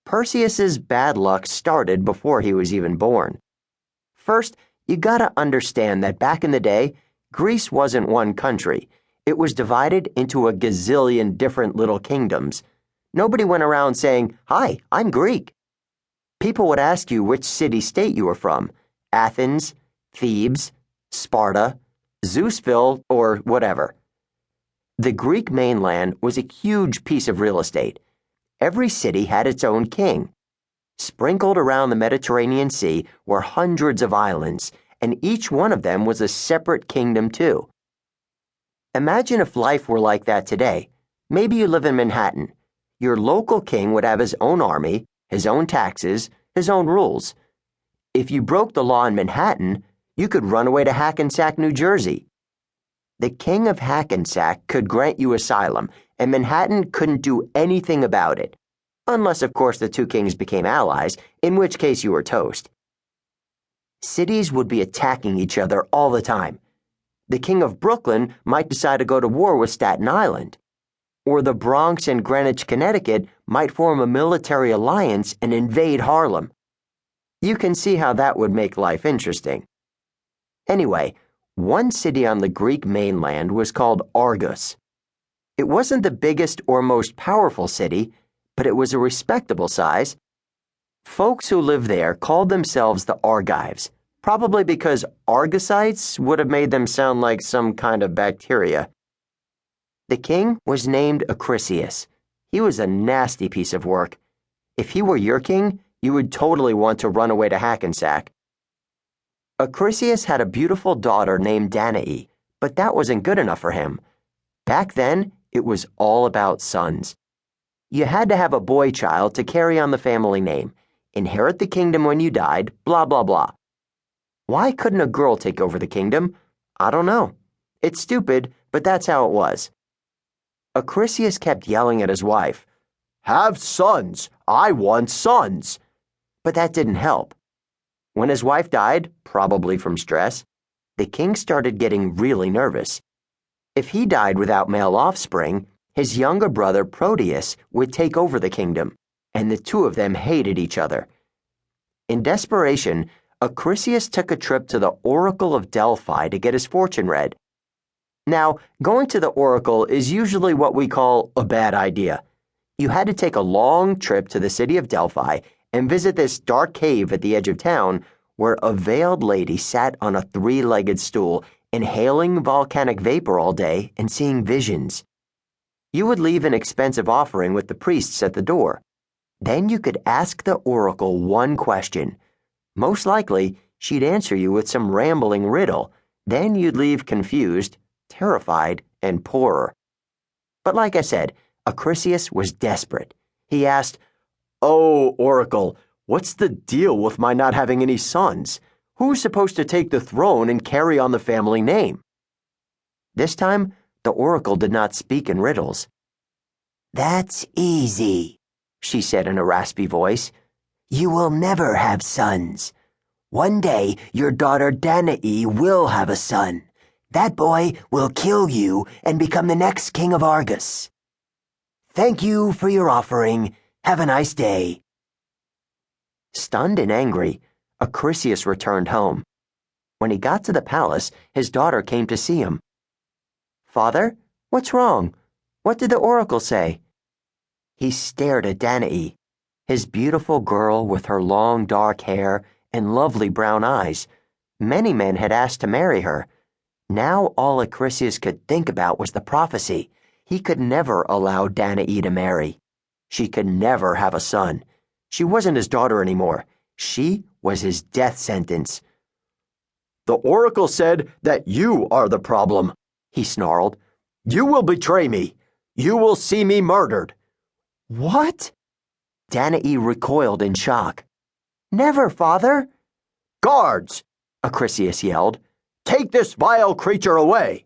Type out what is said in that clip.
Perseus's bad luck started before he was even born. First, you gotta understand that back in the day, Greece wasn't one country. It was divided into a gazillion different little kingdoms. Nobody went around saying, "Hi, I'm Greek." People would ask you which city-state you were from: Athens, Thebes, Sparta, Zeusville, or whatever. The Greek mainland was a huge piece of real estate. Every city had its own king. Sprinkled around the Mediterranean Sea were hundreds of islands, and each one of them was a separate kingdom too. Imagine if life were like that today. Maybe you live in Manhattan. Your local king would have his own army, his own taxes, his own rules. If you broke the law in Manhattan, you could run away to Hackensack, New Jersey. The king of Hackensack could grant you asylum, and Manhattan couldn't do anything about it. Unless, of course, the two kings became allies, in which case you were toast. Cities would be attacking each other all the time. The king of Brooklyn might decide to go to war with Staten Island. Or the Bronx and Greenwich, Connecticut might form a military alliance and invade Harlem. You can see how that would make life interesting. Anyway, one city on the Greek mainland was called Argos. It wasn't the biggest or most powerful city, but it was a respectable size. Folks who lived there called themselves the Argives, probably because Argosites would have made them sound like some kind of bacteria. The king was named Acrisius. He was a nasty piece of work. If he were your king, you would totally want to run away to Hackensack. Acrisius had a beautiful daughter named Danae, but that wasn't good enough for him. Back then, it was all about sons. You had to have a boy child to carry on the family name, inherit the kingdom when you died, blah, blah, blah. Why couldn't a girl take over the kingdom? I don't know. It's stupid, but that's how it was. Acrisius kept yelling at his wife, "Have sons! I want sons!" But that didn't help. When his wife died, probably from stress, the king started getting really nervous. If he died without male offspring, his younger brother Proteus would take over the kingdom, and the two of them hated each other. In desperation, Acrisius took a trip to the Oracle of Delphi to get his fortune read. Now, going to the Oracle is usually what we call a bad idea. You had to take a long trip to the city of Delphi and visit this dark cave at the edge of town where a veiled lady sat on a three-legged stool, inhaling volcanic vapor all day and seeing visions. You would leave an expensive offering with the priests at the door. Then you could ask the oracle one question. Most likely, she'd answer you with some rambling riddle. Then you'd leave confused, terrified, and poorer. But like I said, Acrisius was desperate. He asked, "Oh, Oracle, what's the deal with my not having any sons? Who's supposed to take the throne and carry on the family name?" This time, the Oracle did not speak in riddles. "That's easy," she said in a raspy voice. "You will never have sons. One day, your daughter Danae will have a son. That boy will kill you and become the next king of Argos. Thank you for your offering. Have a nice day." Stunned and angry, Acrisius returned home. When he got to the palace, his daughter came to see him. "Father, what's wrong? What did the oracle say?" He stared at Danae, his beautiful girl with her long dark hair and lovely brown eyes. Many men had asked to marry her. Now all Acrisius could think about was the prophecy. He could never allow Danae to marry. She could never have a son. She wasn't his daughter anymore. She was his death sentence. "The oracle said that you are the problem," he snarled. "You will betray me. You will see me murdered." "What?" Danae recoiled in shock. "Never, father." "Guards!" Acrisius yelled. "Take this vile creature away."